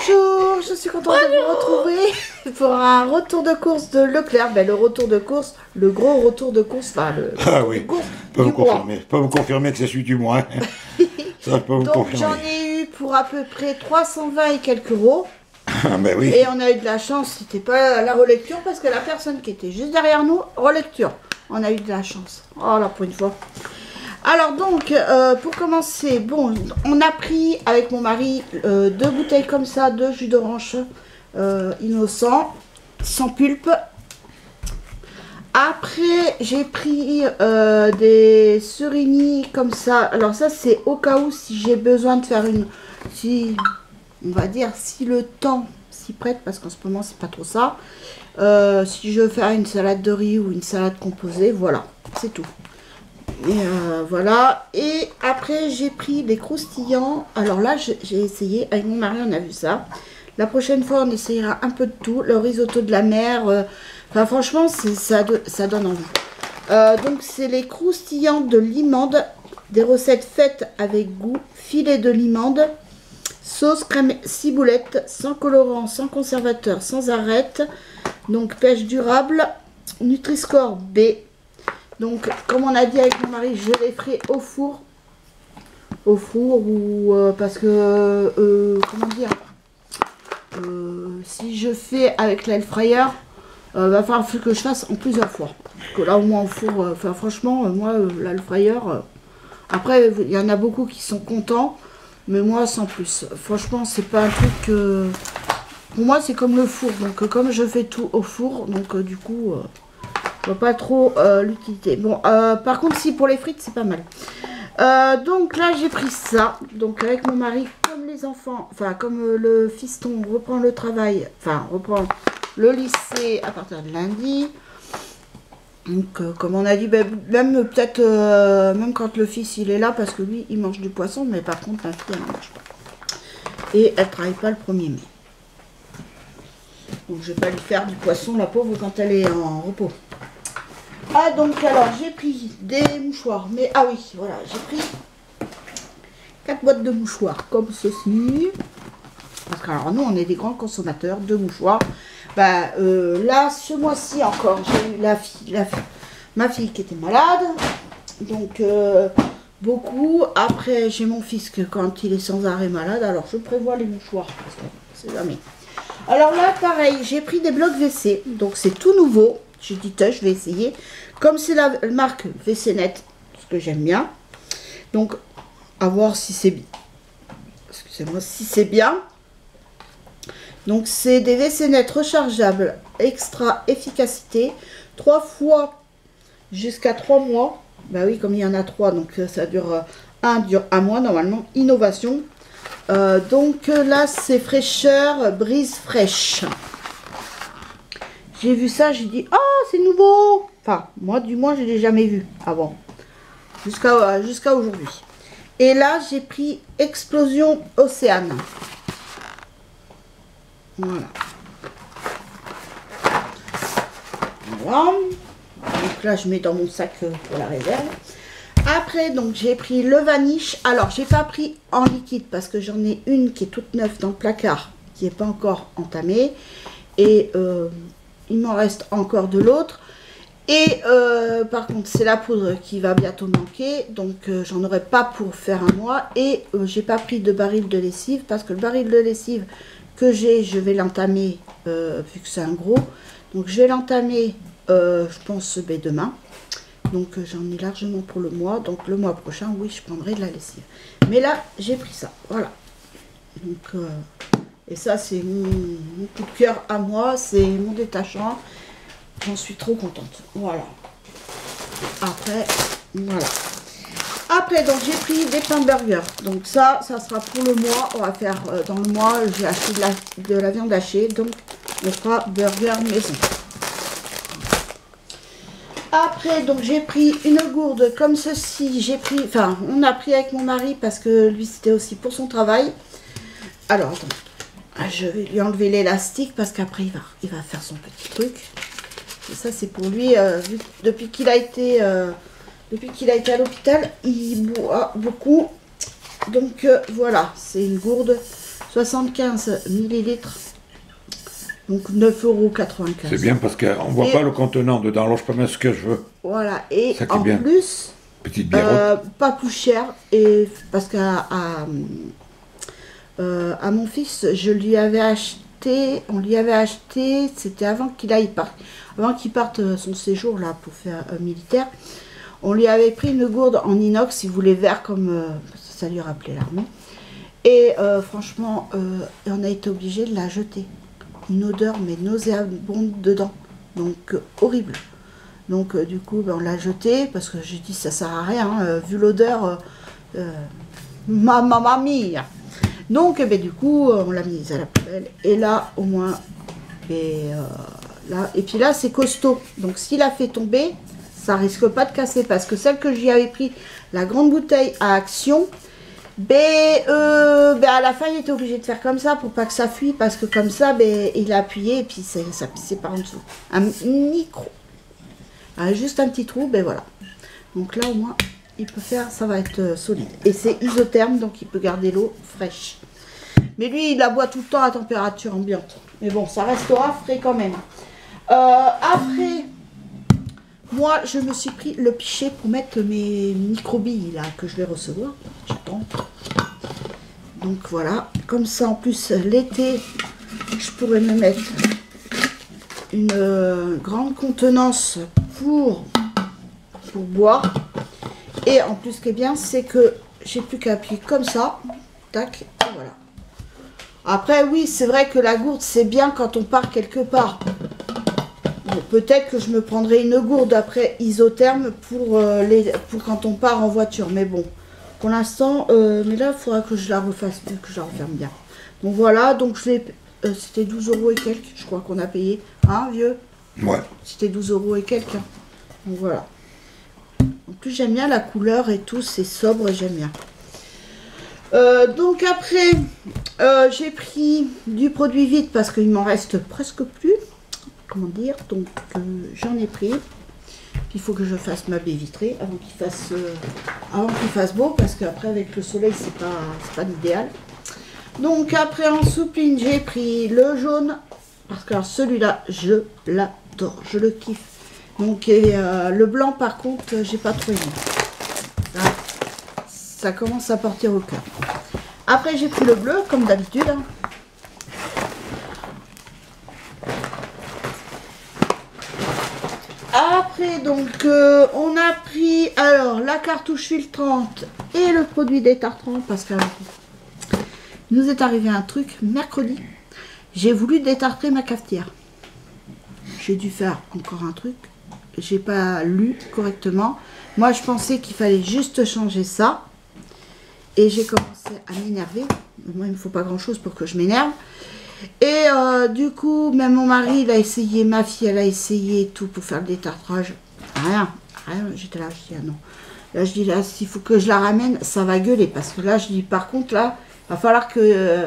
Bonjour, je suis contente de vous retrouver pour un retour de course de Leclerc. Ben, le retour de course, le gros retour de course, enfin le oui, course je peux du vous confirmer. Je peux vous confirmer que c'est celui du mois. Ça, je peux vous Donc confirmer. j'en ai eu pour à peu près 320 et quelques euros. Ah, ben oui. Et on a eu de la chance, c'était pas la relecture parce que la personne qui était juste derrière nous, relecture. On a eu de la chance. Oh là, pour une fois. Alors donc, pour commencer, bon, on a pris avec mon mari 2 bouteilles comme ça de jus d'orange innocent, sans pulpe. Après, j'ai pris des surimi comme ça. Alors ça, c'est au cas où si j'ai besoin de faire une... Si, on va dire, si le temps s'y prête, parce qu'en ce moment, c'est pas trop ça. Si je veux faire une salade de riz ou une salade composée, voilà, c'est tout. Et voilà. Et après, j'ai pris des croustillants. Alors là, j'ai essayé. Avec mon mari, on a vu ça. La prochaine fois, on essayera un peu de tout. Le risotto de la mer. Enfin, franchement, ça donne envie. Donc, c'est les croustillants de limande. Des recettes faites avec goût. Filet de limande. Sauce crème ciboulette. Sans colorant, sans conservateur, sans arête. Donc, pêche durable. Nutri-Score B. Donc, comme on a dit avec mon mari, je les ferai au four. Au four ou parce que, comment dire, si je fais avec l'air fryer, va falloir que je fasse en plusieurs fois. Parce que là, au moins au four, enfin, franchement, moi, l'air fryer, après, il y en a beaucoup qui sont contents, mais moi, sans plus. Franchement, c'est pas un truc pour moi, c'est comme le four. Donc, comme je fais tout au four, donc du coup... je vois pas trop l'utilité. Bon, par contre, si pour les frites, c'est pas mal. Donc là, j'ai pris ça. Donc avec mon mari, comme les enfants, enfin comme le fiston reprend le travail, enfin reprend le lycée à partir de lundi. Donc comme on a dit, ben, même peut-être, même quand le fils il est là, parce que lui, il mange du poisson, mais par contre, la fille, elle n'en mange pas. Et elle travaille pas le 1er mai. Donc je vais pas lui faire du poisson, la pauvre, quand elle est en repos. Ah donc alors j'ai pris des mouchoirs, mais ah oui voilà, j'ai pris 4 boîtes de mouchoirs comme ceci, parce que alors nous on est des grands consommateurs de mouchoirs. Bah là ce mois-ci encore j'ai eu ma fille qui était malade, donc beaucoup. Après j'ai mon fils que quand il est sans arrêt malade, alors je prévois les mouchoirs parce que c'est jamais. Alors là pareil, j'ai pris des blocs WC, donc c'est tout nouveau. J'ai dit, je vais essayer. Comme c'est la marque WC Net, ce que j'aime bien. Donc, à voir si c'est bien. Excusez-moi, si c'est bien. Donc, c'est des WC Net rechargeables, extra efficacité. 3 fois jusqu'à 3 mois. Bah oui, comme il y en a 3, donc ça dure un mois normalement. Innovation. Donc là, c'est fraîcheur, brise fraîche. J'ai vu ça, j'ai dit, oh, c'est nouveau. Enfin, moi, du moins, je ne l'ai jamais vu avant. Jusqu'à aujourd'hui. Et là, j'ai pris Explosion Océane. Voilà. Voilà. Donc là, je mets dans mon sac pour la réserve. Après, donc, j'ai pris le vaniche. Alors, j'ai pas pris en liquide parce que j'en ai une qui est toute neuve dans le placard, qui n'est pas encore entamée. Et... il m'en reste encore de l'autre. Et par contre, c'est la poudre qui va bientôt manquer. Donc, j'en aurai pas pour faire un mois. Et j'ai pas pris de baril de lessive. Parce que le baril de lessive que j'ai, je vais l'entamer. Vu que c'est un gros. Donc, je vais l'entamer, je pense, demain. Donc, j'en ai largement pour le mois. Donc, le mois prochain, oui, je prendrai de la lessive. Mais là, j'ai pris ça. Voilà. Donc... et ça, c'est mon coup de cœur à moi, c'est mon détachant. J'en suis trop contente. Voilà. Après, voilà. Après, donc, j'ai pris des pains burgers. Donc, ça sera pour le mois. On va faire dans le mois, j'ai acheté de la viande hachée. Donc, on fera burger maison. Après, donc, j'ai pris une gourde comme ceci. J'ai pris, enfin, on a pris avec mon mari parce que lui, c'était aussi pour son travail. Alors, attends. Je vais lui enlever l'élastique parce qu'après il va faire son petit truc. Et ça c'est pour lui, depuis qu'il a été à l'hôpital, il boit beaucoup. Donc voilà, c'est une gourde. 75 millilitres. Donc 9,95 €. C'est bien parce qu'on ne voit pas le contenant dedans, alors je peux mettre ce que je veux. Voilà, et Ça qui est en bien. plus, Petite bière. pas plus cher, et parce qu'à à mon fils, je lui avais acheté, on lui avait acheté, c'était avant qu'il aille avant qu'il parte son séjour là pour faire militaire, on lui avait pris une gourde en inox, il voulait vert comme ça lui rappelait l'armée, et franchement, on a été obligé de la jeter. Une odeur mais nauséabonde dedans, donc horrible. Donc du coup ben, on l'a jeté parce que j'ai dit ça sert à rien, vu l'odeur, mamma mia. Donc ben, du coup on l'a mise à la poubelle et là au moins là, et puis là c'est costaud, donc s'il a fait tomber ça risque pas de casser, parce que celle que j'y avais pris, la grande bouteille à Action, à la fin il était obligé de faire comme ça pour pas que ça fuit, parce que comme ça il a appuyé et puis ça pissait par en dessous. Un micro, juste un petit trou, voilà. Donc là au moins il peut faire, ça va être solide. Et c'est isotherme, donc il peut garder l'eau fraîche. Mais lui il la boit tout le temps à température ambiante. Mais bon, ça restera frais quand même. Après, moi je me suis pris le pichet pour mettre mes microbilles là que je vais recevoir. J'attends. Donc voilà, comme ça en plus l'été je pourrais me mettre une grande contenance pour boire. Et en plus ce qui est bien c'est que j'ai plus qu'à appuyer comme ça, tac, et voilà. Après oui c'est vrai que la gourde c'est bien quand on part quelque part. Bon, peut-être que je me prendrai une gourde après isotherme pour quand on part en voiture, mais bon. Pour l'instant, mais là, il faudra que je la refasse, que je la referme bien. Donc voilà, donc c'était 12 € et quelques, je crois qu'on a payé. Hein, vieux? Ouais. C'était 12 € et quelques. Donc voilà. En plus, j'aime bien la couleur et tout, c'est sobre et j'aime bien. Donc après, j'ai pris du produit vide parce qu'il m'en reste presque plus. Comment dire? Donc j'en ai pris. Il faut que je fasse ma baie vitrée avant qu'il fasse beau, parce qu'après avec le soleil c'est pas l'idéal. Donc après en soupline j'ai pris le jaune, parce que celui-là je l'adore, je le kiffe. Donc le blanc par contre j'ai pas trop aimé. Là, ça commence à porter au cœur. Après j'ai pris le bleu comme d'habitude. Après, donc, on a pris, alors, la cartouche filtrante et le produit détartrant, parce que il nous est arrivé un truc, mercredi, j'ai voulu détartrer ma cafetière. J'ai dû faire encore un truc, j'ai pas lu correctement. Moi, je pensais qu'il fallait juste changer ça, et j'ai commencé à m'énerver. Moi, il me faut pas grand-chose pour que je m'énerve. Et du coup, même mon mari, il a essayé, ma fille, elle a essayé tout pour faire le détartrage. Rien. J'étais là, je dis, ah non. Là, je dis, là, s'il faut que je la ramène, ça va gueuler. Parce que là, je dis, par contre, là, il va falloir que...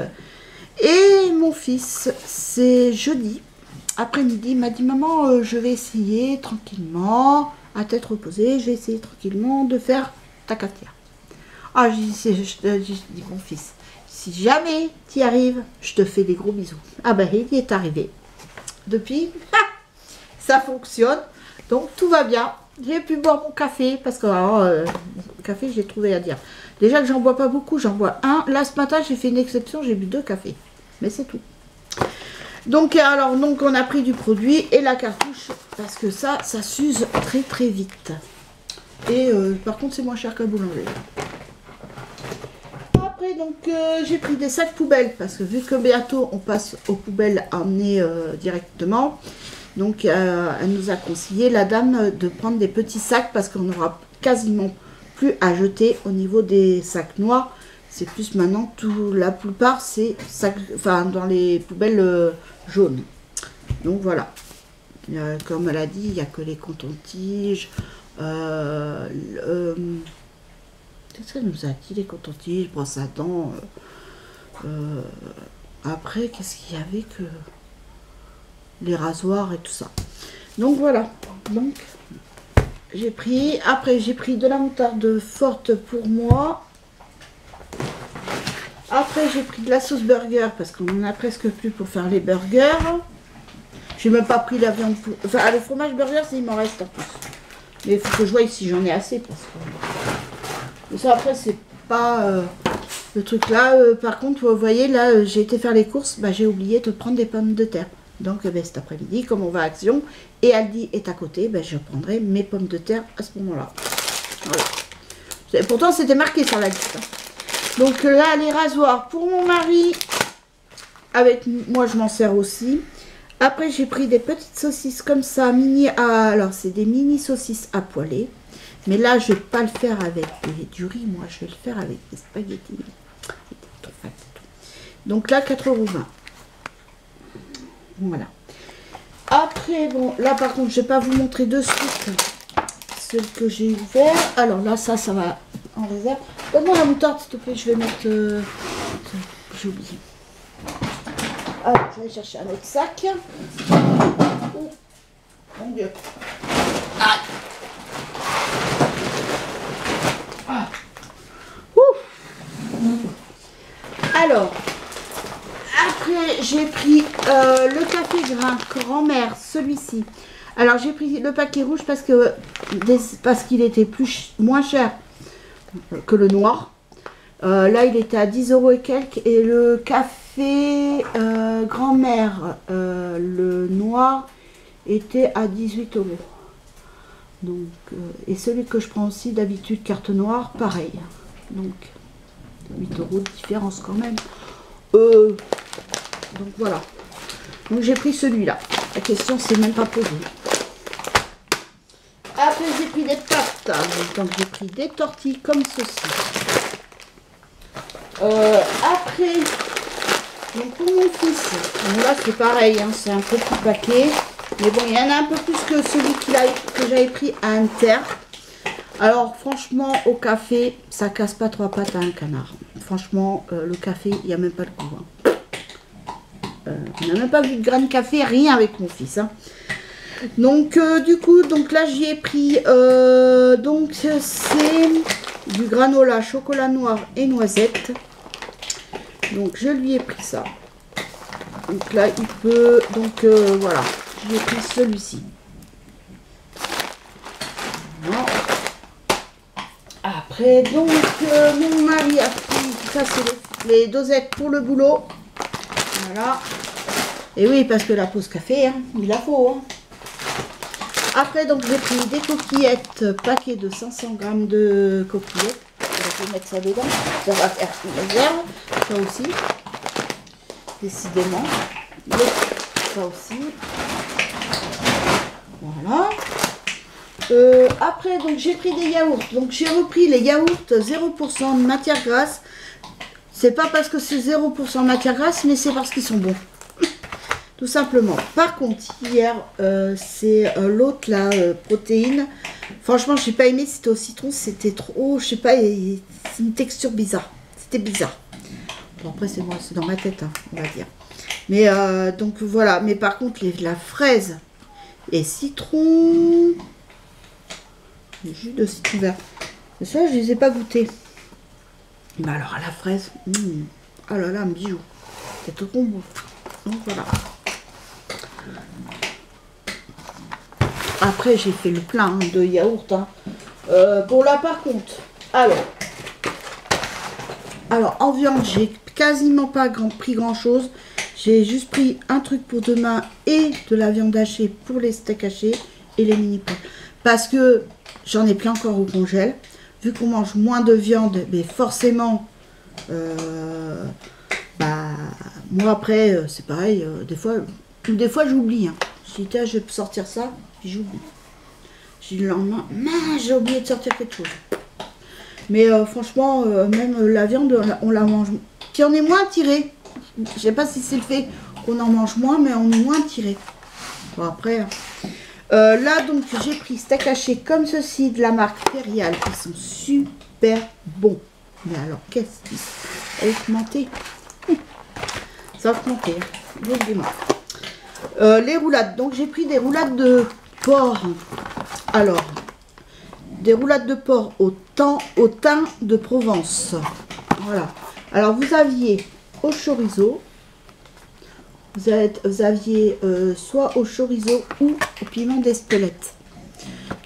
Et mon fils, c'est jeudi, après-midi, il m'a dit, maman, je vais essayer tranquillement, à tête reposée, je vais essayer tranquillement de faire ta cafetière. Ah, je dis, mon fils, si jamais tu y arrives, je te fais des gros bisous. Ah ben, il y est arrivé. Depuis, ça fonctionne. Donc, tout va bien. J'ai pu boire mon café, parce que le café, j'ai trouvé à dire. Déjà que j'en bois pas beaucoup, j'en bois un. Là, ce matin, j'ai fait une exception, j'ai bu 2 cafés. Mais c'est tout. Donc, alors, donc, on a pris du produit et la cartouche, parce que ça s'use très très vite. Et par contre, c'est moins cher qu'à boulangerie. Après, donc, j'ai pris des sacs poubelles, parce que vu que bientôt on passe aux poubelles à emmener directement, donc elle nous a conseillé, la dame, de prendre des petits sacs, parce qu'on n'aura quasiment plus à jeter au niveau des sacs noirs. C'est plus maintenant, la plupart, c'est dans les poubelles jaunes. Donc voilà. Comme elle a dit, il n'y a que les cotons-tiges. Qu'est-ce qu'elle nous a dit? Les cotons-tiges, brosse à dents. Après, qu'est-ce qu'il y avait que les rasoirs et tout ça. Donc voilà. Donc j'ai pris. Après, j'ai pris de la moutarde forte pour moi. Après, j'ai pris de la sauce burger parce qu'on en a presque plus pour faire les burgers. J'ai même pas pris la viande. Enfin, le fromage burger, il m'en reste en plus. Mais il faut que je voie si j'en ai assez. Parce que... Mais ça, après, c'est pas le truc là. Par contre, vous voyez, là, j'ai été faire les courses. Bah, j'ai oublié de prendre des pommes de terre. Donc, cet après-midi, comme on va à Action et Aldi est à côté, bah, je prendrai mes pommes de terre à ce moment-là. Voilà. Et pourtant, c'était marqué sur la liste. Hein. Donc là, les rasoirs pour mon mari. Avec moi, je m'en sers aussi. Après, j'ai pris des petites saucisses comme ça, mini à... Alors, c'est des mini saucisses à poêler. Mais là, je ne vais pas le faire avec du riz. Moi, je vais le faire avec des spaghettis. Donc là, 4,20 €. Voilà. Après, bon, là, par contre, je ne vais pas vous montrer de suite celle que j'ai ouvert. Alors là, ça va en réserve. Donne-moi la moutarde, s'il te plaît. Je vais mettre... J'ai oublié. Alors, je vais aller chercher un autre sac. Oh, mon Dieu. Ah. Ah. Alors, après, j'ai pris le café grain grand-mère, celui-ci. Alors, j'ai pris le paquet rouge parce qu'il était moins cher que le noir. Là, il était à 10 € et quelques. Et le café grand-mère, le noir, était à 18 €. Donc, et celui que je prends aussi d'habitude, carte noire, pareil. Donc, 8 € de différence quand même. Donc, voilà. Donc, j'ai pris celui-là. La question, c'est même pas posée. Après, j'ai pris des pâtes. Donc, j'ai pris des tortilles comme ceci. Après, donc pour mon fils, bon là c'est pareil, hein, c'est un petit paquet. Mais bon, il y en a un peu plus que celui que j'avais pris à Inter. Alors franchement, au café, ça casse pas 3 pattes à un canard. Franchement, le café, il n'y a même pas de goût. Hein. On n'a même pas vu de grain de café, rien avec mon fils. Hein. Donc du coup, donc là j'y ai pris, donc c'est du granola, chocolat noir et noisette. Donc je lui ai pris ça. Donc là il peut, donc voilà, je lui ai pris celui-ci. Voilà. Après donc mon mari a pris, ça c'est les dosettes pour le boulot. Voilà. Et oui parce que la pause café, hein, il la faut. Hein. Après donc j'ai pris des coquillettes, paquet de 500 g de coquillettes. Je vais mettre ça dedans, ça va faire une réserve, ça aussi, décidément, ça aussi, voilà. Après, donc j'ai pris des yaourts, donc j'ai repris les yaourts 0% de matière grasse, c'est pas parce que c'est 0% de matière grasse, mais c'est parce qu'ils sont bons, tout simplement. Par contre, hier, c'est l'autre, la protéine. Franchement, j'ai pas aimé, c'était au citron, c'était trop, je sais pas, c'est une texture bizarre. C'était bizarre. Bon, après, c'est moi, c'est dans ma tête, hein, on va dire. Mais donc voilà, mais par contre, la fraise et citron, le jus de citron vert, ça, je les ai pas goûtés. Mais alors, à la fraise, oh là là, un bijou. C'est tout bon. Donc voilà. Après, j'ai fait le plein de yaourt. Hein. Bon, là, par contre, alors en viande, j'ai quasiment pas pris grand-chose. J'ai juste pris un truc pour demain et de la viande hachée pour les steaks hachés et les mini-pois. Parce que j'en ai plein encore au congèle. Vu qu'on mange moins de viande, mais forcément, moi après, c'est pareil. Des fois j'oublie. Hein. Je dis, tiens, je vais sortir ça. Puis j'oublie. J'ai le lendemain, j'ai oublié de sortir quelque chose. Mais franchement, même la viande, on la mange. Puis on est moins tiré. Je sais pas si c'est le fait qu'on en mange moins, mais on est moins tiré. Bon après. Là donc j'ai pris steak haché comme ceci de la marque Ferial. Ils sont super bons. Mais alors qu'est-ce qu'ils sont augmentés. Ça va augmenter. Hein. Les roulades. Donc j'ai pris des roulades de porc. Alors, des roulades de porc au thym de Provence. Voilà. Alors, vous aviez au chorizo, vous aviez soit au chorizo ou au piment d'Espelette.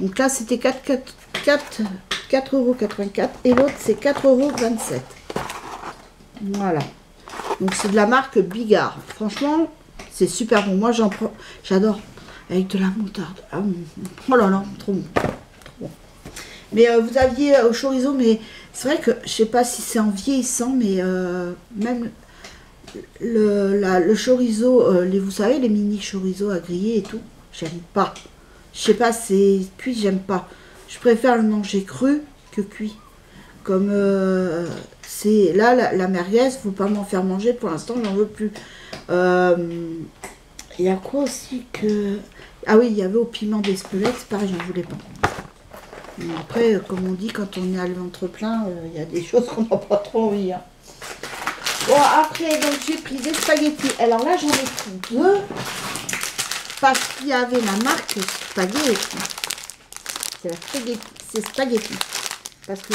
Donc là, c'était 4,84 € et l'autre, c'est 4,27 €. Voilà. Donc, c'est de la marque Bigard. Franchement, c'est super bon. Moi, j'en prends, j'adore. Avec de la moutarde. Oh là là, trop bon. Trop bon. Mais vous aviez au chorizo, mais c'est vrai que je sais pas si c'est en vieillissant, mais même le chorizo, vous savez, les mini chorizo à griller et tout, j'aime pas. Je sais pas, c'est cuit, j'aime pas. Je préfère le manger cru que cuit. Comme c'est là, la merguez, faut pas m'en faire manger pour l'instant, j'en veux plus. Il y a quoi aussi que... Ah oui, il y avait au piment d'Espelette, c'est pareil, j'en voulais pas. Mais après, comme on dit, quand on est à le ventre plein, il y a des choses qu'on n'a pas trop envie. Hein. Bon, après, donc j'ai pris des spaghettis. Alors là, j'en ai pris 2. Parce qu'il y avait la marque Spaghetti. C'est Spaghetti. Parce que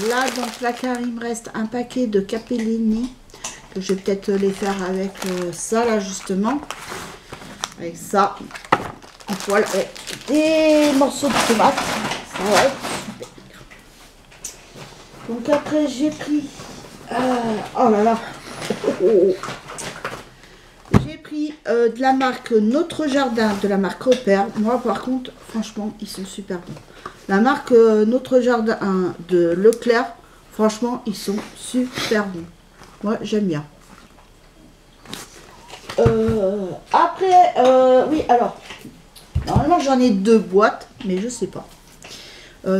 là, dans le placard, il me reste un paquet de capellini. Que je vais peut-être les faire avec ça, là, justement. Avec ça. Voilà, des morceaux de tomates. Ça va être super. Donc après, j'ai pris... oh là là. J'ai pris de la marque Notre Jardin, de la marque Repère. Moi, par contre, franchement, ils sont super bons. La marque Notre Jardin de Leclerc, franchement, ils sont super bons. Moi, j'aime bien. Après, oui, alors, normalement, j'en ai 2 boîtes, mais je sais pas.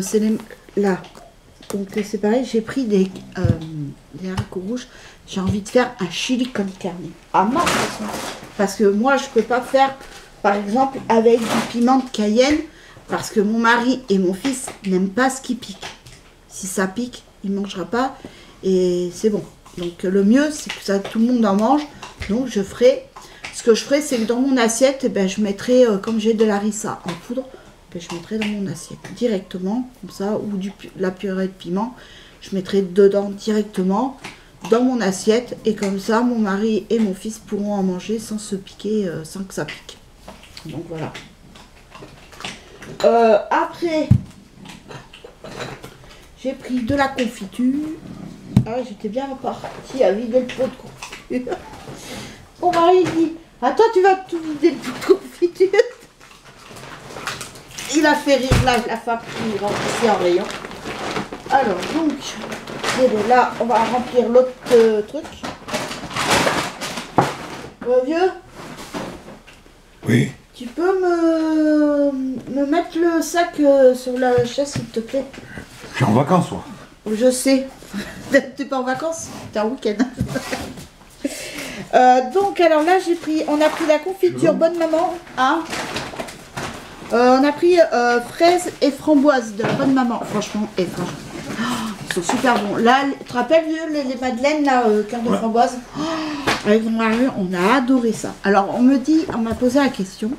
C'est là. Donc, c'est pareil, j'ai pris des haricots rouges. J'ai envie de faire un chili con carne. À ma façon. Parce que moi, je peux pas faire, par exemple, avec du piment de Cayenne. Parce que mon mari et mon fils n'aiment pas ce qui pique. Si ça pique, il ne mangera pas. Et c'est bon. Donc, le mieux, c'est que ça, tout le monde en mange. Donc, ce que je ferai, c'est que dans mon assiette, eh ben, je mettrai, comme j'ai de la harissa en poudre, ben, je mettrai dans mon assiette directement, comme ça, ou la purée de piment, je mettrai dedans directement dans mon assiette, et comme ça, mon mari et mon fils pourront en manger sans se piquer, sans que ça pique. Donc voilà. Après, j'ai pris de la confiture. Ah, j'étais bien partie à vider le pot de confiture. Mon mari dit, attends, tu vas tout vider le pot de confiture. Il a fait rire la femme qui rentre ici en rayon. Alors, donc, là, on va remplir l'autre truc. Vieux? Oui. Tu peux me mettre le sac sur la chaise, s'il te plaît? Je suis en vacances, moi. Je sais. T'es pas en vacances? T'es en week-end. Donc, alors là, on a pris la confiture Bonne Maman. Hein, on a pris fraises et framboises de la Bonne Maman. Franchement, ils sont super bons. Là, tu te rappelles, les madeleines, là, cœur de framboise? Avec mon mari, on a adoré ça. Alors, on m'a posé la question.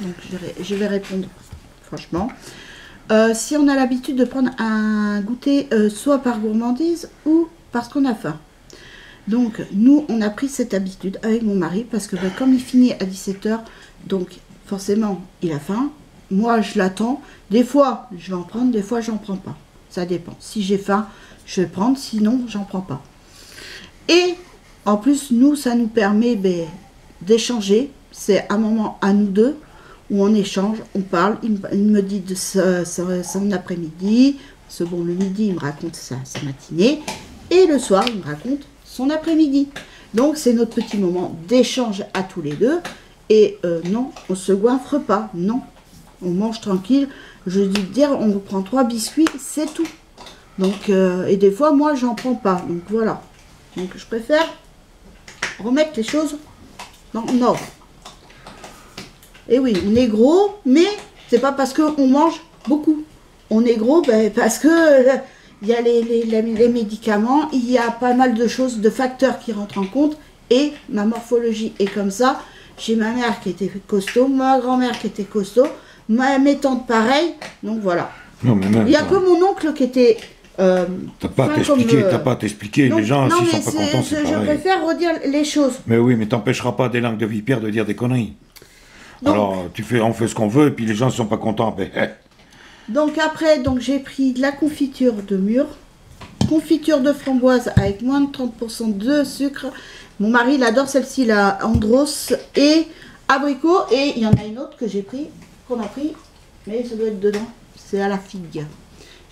Donc, je vais répondre, franchement. Si on a l'habitude de prendre un goûter soit par gourmandise ou parce qu'on a faim. Donc, nous, on a pris cette habitude avec mon mari parce que comme il finit à 17 h, donc forcément, il a faim. Moi, je l'attends. Des fois, je vais en prendre, des fois, j'en prends pas. Ça dépend. Si j'ai faim, je vais prendre, sinon, j'en prends pas. Et en plus, nous, ça nous permet d'échanger. C'est un moment à nous deux où on échange, on parle. Il me dit de son après-midi. C'est bon, le midi, il me raconte sa matinée. Et le soir, il me raconte son après-midi. Donc, c'est notre petit moment d'échange à tous les deux. Et non, on ne se goinfre pas. Non, on mange tranquille. Je dis dire, on vous prend 3 biscuits, c'est tout. Donc, et des fois, moi, j'en prends pas. Donc, voilà. Donc, je préfère remettre les choses dans l'ordre. Et oui, on est gros, mais c'est pas parce qu'on mange beaucoup. On est gros parce que il y a les médicaments, il y a pas mal de choses, de facteurs qui rentrent en compte. Et ma morphologie est comme ça. J'ai ma mère qui était costaud, ma grand-mère qui était costaud, mes tantes pareil. Donc voilà. Non, mais même il y a que mon oncle qui était T'as pas à t'expliquer, t'as pas à t'expliquer. Les gens, s'ils sont pas contents, c'est pareil. Je préfère redire les choses. Mais oui, mais t'empêcheras pas des langues de vipère de dire des conneries. Donc, alors, on fait ce qu'on veut, et puis les gens ne sont pas contents. Mais... Donc après, j'ai pris de la confiture de mûre, confiture de framboise avec moins de 30% de sucre. Mon mari, il adore celle-ci, la Andros, et abricot. Et il y en a une autre que j'ai pris, qu'on a pris, mais ça doit être dedans. C'est à la figue.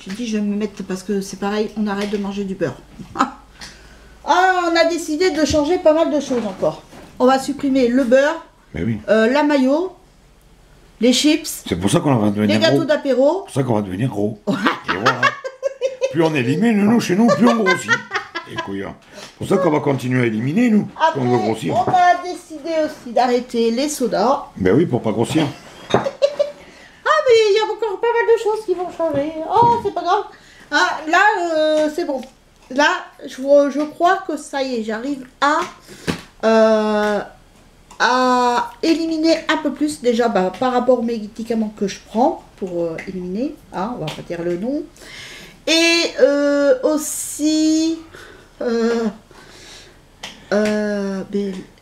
J'ai dit, je vais me mettre, parce que c'est pareil, on arrête de manger du beurre. On a décidé de changer pas mal de choses encore. On va supprimer le beurre, mais oui. La mayo, les chips. C'est pour ça qu'on va devenir les gâteaux d'apéro. C'est pour ça qu'on va devenir gros. Et voilà. Plus on élimine, nous, chez nous, plus on grossit. Et couillard. C'est pour ça qu'on va continuer à éliminer, nous. Après, on veut grossir. On a décidé aussi d'arrêter les sodas. Ben oui, pour pas grossir. Mais il y a encore pas mal de choses qui vont changer. Oh, c'est pas grave. Là, c'est bon. Là, je crois que ça y est, j'arrive à éliminer un peu plus déjà par rapport aux médicaments que je prends pour éliminer. On va pas dire le nom. Et aussi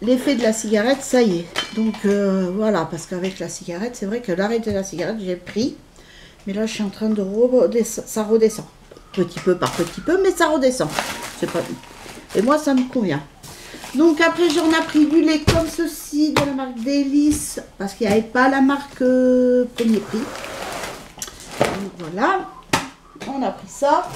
l'effet de la cigarette, ça y est. Donc voilà, parce qu'avec la cigarette, c'est vrai que l'arrêt de la cigarette, j'ai pris. Mais là, je suis en train de redescendre. Ça redescend. Petit peu par petit peu, mais ça redescend. C'est pas... Et moi, ça me convient. Donc après, j'en ai pris du lait comme ceci, de la marque Délice. Parce qu'il n'y avait pas la marque premier prix. Donc voilà. On a pris ça.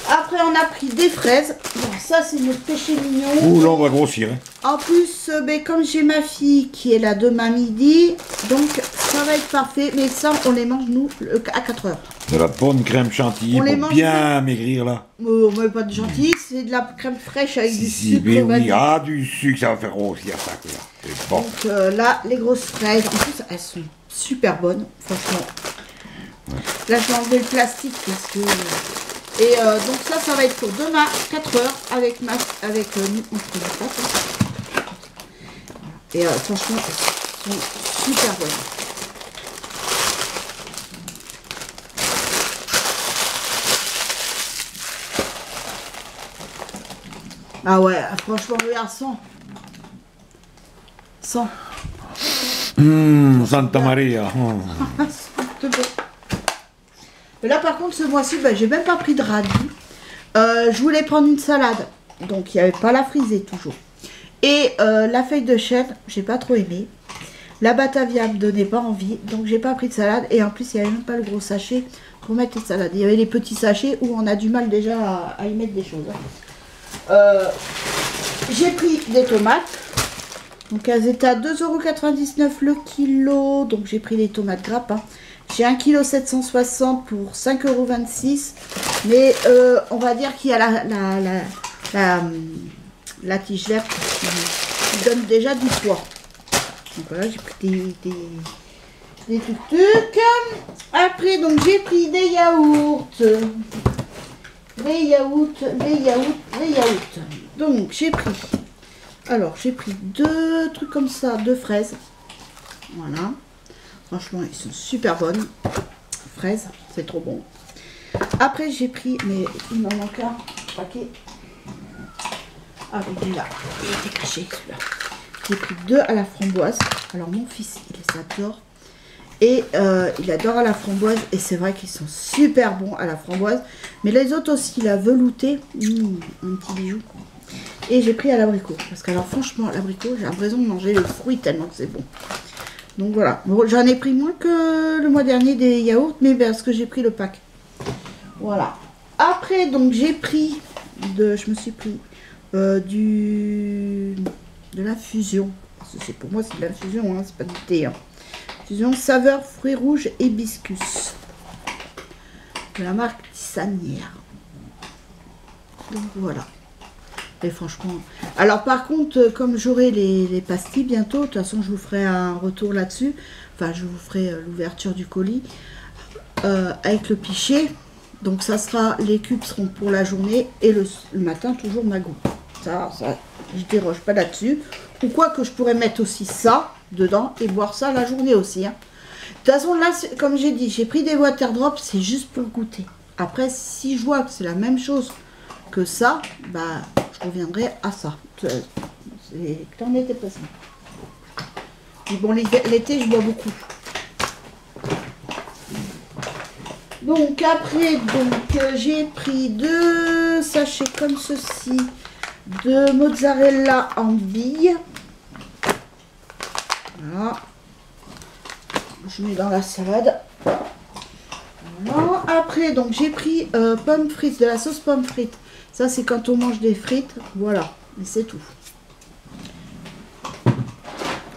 Après, on a pris des fraises. Bon, ça, c'est notre péché mignon. Ouh, là, on va grossir. En plus, comme j'ai ma fille qui est là demain midi, donc ça va être parfait. Mais ça, on les mange, nous, à 4 heures. De la bonne crème chantilly pour bien maigrir, là. On met pas de chantilly, c'est de la crème fraîche avec du sucre. Mais oui, du sucre, ça va faire grossir ça. C'est bon. Donc là, les grosses fraises, en plus, elles sont super bonnes, franchement. Ouais. Là, je vais enlever le plastique parce que... Et donc ça va être pour demain, 4 heures, avec nous, on se fait la pâte. Et franchement, elles sont super bonnes. Ah ouais, franchement, regarde, 100. Santa Maria. Mais là, par contre, ce mois-ci, j'ai même pas pris de radis. Je voulais prendre une salade. Donc, il n'y avait pas la frisée, toujours. Et la feuille de chêne, j'ai pas trop aimé. La batavia me donnait pas envie. Donc, j'ai pas pris de salade. Et en plus, il n'y avait même pas le gros sachet pour mettre les salades. Il y avait les petits sachets où on a du mal déjà à y mettre des choses. J'ai pris des tomates. Donc, elles étaient à 2,99 € le kilo. Donc, j'ai pris les tomates grappes. J'ai 1,760 kg pour 5,26 €. Mais on va dire qu'il y a la tige verte qui donne déjà du poids. Donc voilà, j'ai pris des trucs. Après, donc j'ai pris des yaourts. Les yaourts. Donc j'ai pris. Alors j'ai pris 2 trucs comme ça, 2 fraises. Voilà. Franchement, ils sont super bonnes. Fraises, c'est trop bon. Après, j'ai pris, mais il m'en manque un paquet. Ah oui, il est là. Il était caché, celui-là. J'ai pris 2 à la framboise. Alors, mon fils, il les adore. Et il adore à la framboise. Et c'est vrai qu'ils sont super bons à la framboise. Mais les autres aussi, la velouté. Un petit bijou. Et j'ai pris à l'abricot. Parce que, alors, franchement, l'abricot, j'ai l'impression de manger le fruit tellement que c'est bon. Donc voilà, bon, j'en ai pris moins que le mois dernier des yaourts, mais parce que j'ai pris le pack. Voilà. Après, donc j'ai pris, je me suis pris de l'infusion. Pour moi, c'est de l'infusion, hein, c'est pas du thé. Hein. Infusion saveur fruits rouges hibiscus. De la marque Tissanière. Donc voilà. Et franchement... Alors par contre, comme j'aurai les pastilles bientôt, de toute façon je vous ferai un retour là-dessus. Enfin, je vous ferai l'ouverture du colis avec le pichet. Donc ça sera, les cubes seront pour la journée et le matin toujours Magou. Ça, je déroge pas là-dessus. Ou quoi que je pourrais mettre aussi ça dedans et boire ça la journée aussi. Hein. De toute façon là, comme j'ai dit, j'ai pris des water drops, c'est juste pour goûter. Après, si je vois que c'est la même chose que ça, bah, je reviendrai à ça. C'est clair, n'était pas ça. Mais bon, l'été, je bois beaucoup. Donc après, j'ai pris 2 sachets comme ceci de mozzarella en billes. Voilà. Je mets dans la salade. Voilà. Après, donc j'ai pris pommes frites, de la sauce pommes frites. Ça, c'est quand on mange des frites. Voilà. Et c'est tout.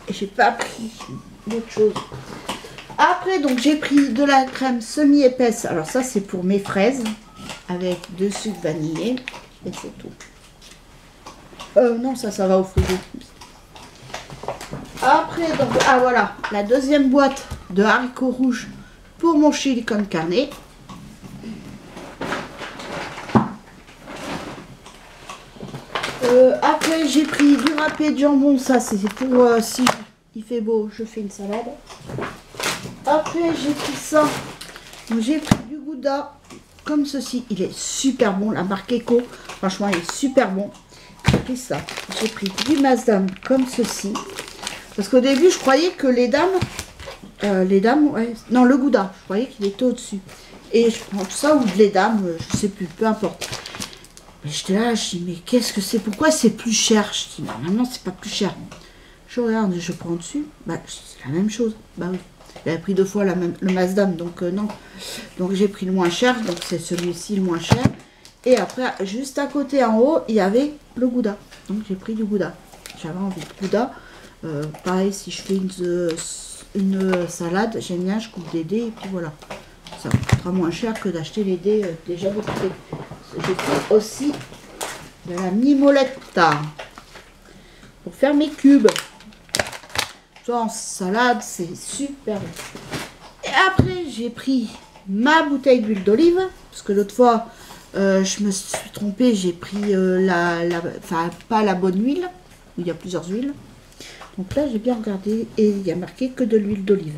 Et j'ai pas pris d'autre chose. Après, donc j'ai pris de la crème semi-épaisse. Alors ça, c'est pour mes fraises. Avec 2 sucres vanillés. Et c'est tout. Non, ça va au frigo. Après, donc, ah voilà, la deuxième boîte de haricots rouges pour mon chili con carne. Après, j'ai pris du râpé de jambon. Ça, c'est pour si il fait beau, je fais une salade. Après, j'ai pris ça. J'ai pris du gouda comme ceci. Il est super bon. La marque Eco. Franchement, il est super bon. J'ai pris ça. J'ai pris du Mazdam comme ceci. Parce qu'au début, je croyais que les dames, ouais, non, le gouda, je croyais qu'il était au-dessus. Et je prends tout ça, ou les dames, je sais plus, peu importe. Mais j'étais là, je dis, mais qu'est-ce que c'est? Pourquoi c'est plus cher? Je dis, normalement, c'est pas plus cher. Je regarde, je prends dessus, bah, c'est la même chose. Bah oui, j'avais pris 2 fois le Mazdam, donc non. Donc j'ai pris le moins cher, donc c'est celui-ci le moins cher. Et après, juste à côté, en haut, il y avait le gouda. Donc j'ai pris du gouda. J'avais envie de gouda. Pareil, si je fais une salade, j'aime bien, je coupe des dés et puis voilà. Ça coûtera moins cher que d'acheter les dés déjà coupés. J'ai pris aussi de la mimoletta pour faire mes cubes. Ça en salade, c'est super bon. Et après, j'ai pris ma bouteille d'huile d'olive, parce que l'autre fois, je me suis trompée, j'ai pris enfin, pas la bonne huile, où il y a plusieurs huiles. Donc là, j'ai bien regardé et il y a marqué que de l'huile d'olive.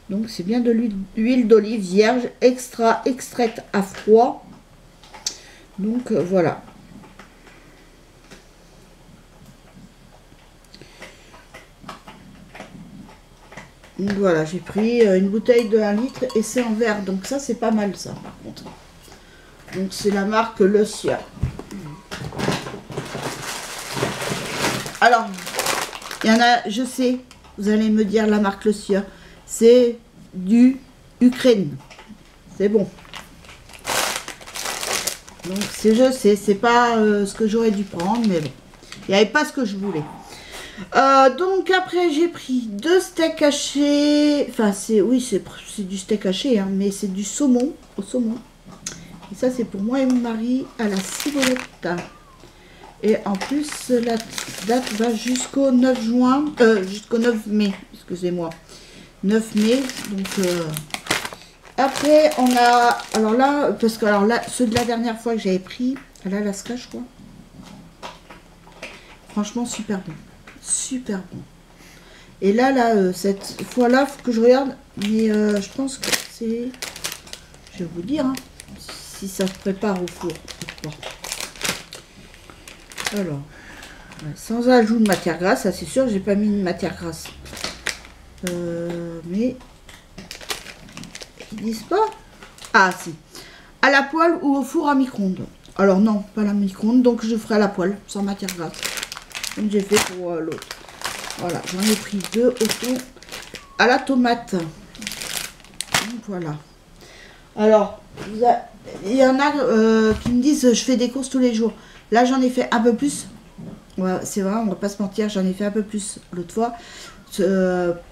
Donc c'est bien de l'huile d'olive vierge, extraite à froid. Donc voilà. Donc voilà, j'ai pris une bouteille de 1 litre et c'est en verre. Donc ça, c'est pas mal ça par contre. Donc c'est la marque Le Sieur. Alors, il y en a, je sais, vous allez me dire la marque Le Sieur. C'est du Ukraine. C'est bon. Donc je sais, c'est pas ce que j'aurais dû prendre, mais bon. Il n'y avait pas ce que je voulais. Donc après j'ai pris 2 steaks hachés. Enfin oui c'est du steak haché, hein, mais c'est du saumon au saumon. Et ça c'est pour moi et mon mari à la ciboulette. Et en plus la date va jusqu'au 9 juin, jusqu'au 9 mai, excusez-moi. 9 mai, donc après on a, alors là, parce que alors là, ceux de la dernière fois que j'avais pris, à l'Alaska je crois. Franchement super bon. Super bon. Et là, cette fois-là, faut que je regarde, mais je pense que c'est, je vais vous dire, hein, si ça se prépare au four. Alors, ouais, sans ajout de matière grasse, ça c'est sûr, j'ai pas mis de matière grasse. Mais ils disent pas. Ah si, à la poêle ou au four à micro-ondes. Alors non, pas la micro-ondes, donc je ferai à la poêle, sans matière grasse. Comme j'ai fait pour l'autre. Voilà, j'en ai pris 2 au thon à la tomate. Donc, voilà. Alors, il y en a qui me disent je fais des courses tous les jours. Là, j'en ai fait un peu plus. Ouais, c'est vrai, on va pas se mentir, j'en ai fait un peu plus l'autre fois.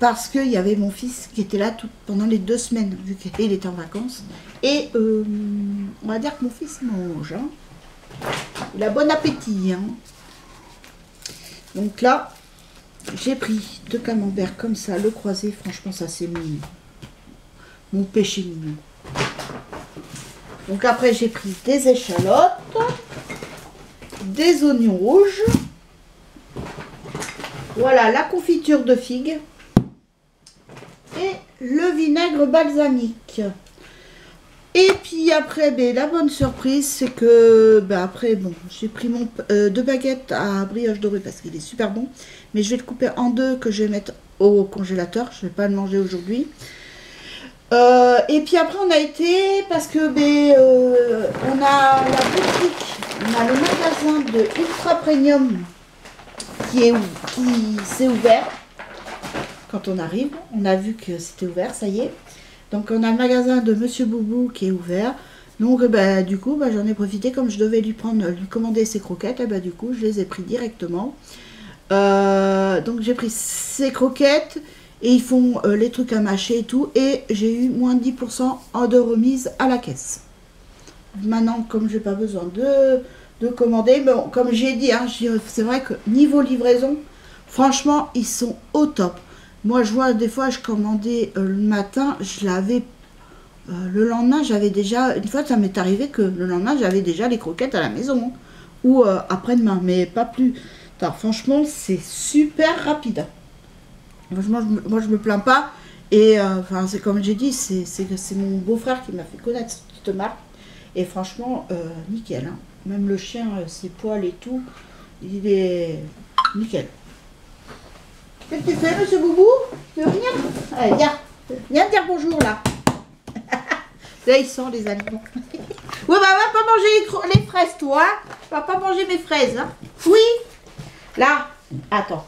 Parce qu'il y avait mon fils qui était là pendant les 2 semaines, vu qu'il était en vacances. Et on va dire que mon fils mange. Hein. Il a bon appétit. Hein. Donc là, j'ai pris 2 camemberts comme ça, le croisé, franchement ça c'est mon péché mignon. Donc après j'ai pris des échalotes, des oignons rouges, voilà la confiture de figues et le vinaigre balsamique. Et puis après, ben, la bonne surprise, c'est que ben, après, bon, j'ai pris mon 2 baguettes à brioche dorée parce qu'il est super bon. Mais je vais le couper en 2 que je vais mettre au congélateur. Je ne vais pas le manger aujourd'hui. Et puis après, on a été, parce que ben, on a la boutique, on a le magasin de Ultra Premium qui s'est ouvert. Quand on arrive, on a vu que c'était ouvert, ça y est. Donc on a le magasin de Monsieur Boubou qui est ouvert. Donc bah, du coup bah, j'en ai profité, comme je devais lui commander ses croquettes, et bah, du coup je les ai pris directement. Donc j'ai pris ses croquettes et ils font les trucs à mâcher et tout. Et j'ai eu moins de 10% de remise à la caisse. Maintenant comme j'ai pas besoin de commander, bon, comme j'ai dit, hein, c'est vrai que niveau livraison, franchement ils sont au top. Moi, je vois, des fois, je commandais le matin, je l'avais... le lendemain, j'avais déjà... Une fois, ça m'est arrivé que le lendemain, j'avais déjà les croquettes à la maison. Ou après-demain, mais pas plus. Alors, franchement, c'est super rapide. Franchement, moi, je me plains pas. Et enfin, c'est comme j'ai dit, c'est mon beau-frère qui m'a fait connaître cette marque. Et franchement, nickel. Hein. Même le chien, ses poils et tout, il est nickel. Qu'est-ce que tu fais, Monsieur Boubou? Tu veux venir? Allez, viens. Viens dire bonjour, là. Là, ils sont, les animaux. Oui, bah, va pas manger les fraises, toi. Va pas manger mes fraises. Hein. Oui. Là. Attends.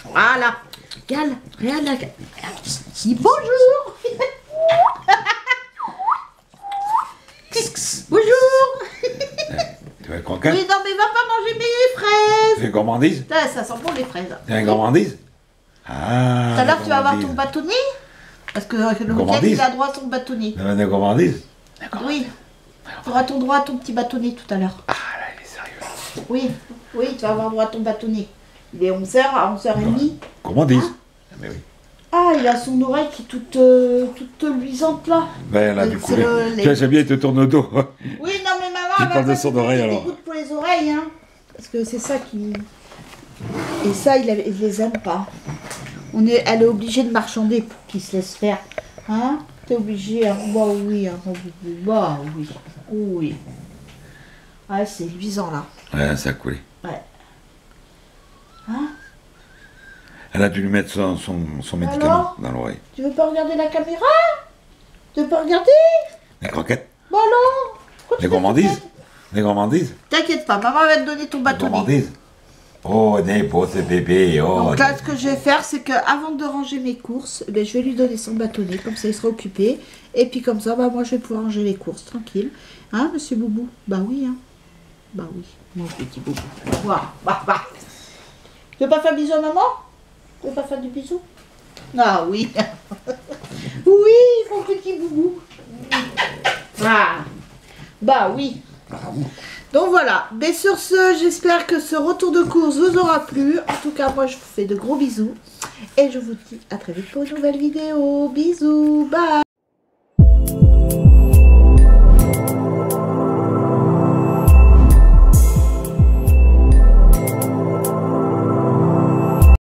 Voilà. Regarde. Regarde. Dis bonjour. Bonjour. Tu veux une croquette? Oui, non, mais va pas manger mes fraises. Tu veux une gourmandise? Ça sent bon, les fraises. Tu veux une gourmandise? Ah. Tout à l'heure, tu vas avoir ton bâtonnet. Parce que le week-end, il a droit à son bâtonnet. Une gourmandise? Oui. Tu auras ton droit à ton petit bâtonnet tout à l'heure. Ah, là, il est sérieux. Oui, oui, tu vas avoir droit à ton bâtonnet. Il est 11h, à 11h30. Gourmandise? Ah. Mais oui. Ah, il a son oreille qui est toute luisante là. Ben là, du coup, tu vois, j'aime bien, il te tourne le dos. Oui, non, mais maman, Il parle de son oreille alors. Il écoute pour les oreilles, hein. Parce que c'est ça qui. Et ça, il les aime pas. Elle est obligée de marchander pour qu'il se laisse faire. Hein? T'es obligé, hein? Bah oui, hein. Bah oui. Oui. Ouais, c'est luisant là. Ouais, ça a coulé. Ouais. Hein? Elle a dû lui mettre son médicament Alors dans l'oreille. Tu veux pas regarder la caméra? Tu veux pas regarder? Les croquettes? Bah non. Les gourmandises? Les gourmandises? T'inquiète pas, maman va te donner ton Les bâtonnet. gourmandises? Oh, des beaux bébés. Oh, Donc là, ce que je vais faire, c'est qu'avant de ranger mes courses, ben, je vais lui donner son bâtonnet, comme ça il sera occupé. Et puis comme ça, bah, moi je vais pouvoir ranger les courses, tranquille. Hein, Monsieur Boubou? Bah oui, hein. Bah oui, mon petit Boubou. Voilà, bah. Tu veux pas faire bisou à maman? Tu veux pas faire du bisou? Ah oui. Oui, mon petit Boubou. Ah. Bah oui. Donc voilà, mais sur ce, j'espère que ce retour de course vous aura plu. En tout cas, moi je vous fais de gros bisous. Et je vous dis à très vite pour une nouvelle vidéo. Bisous, bye.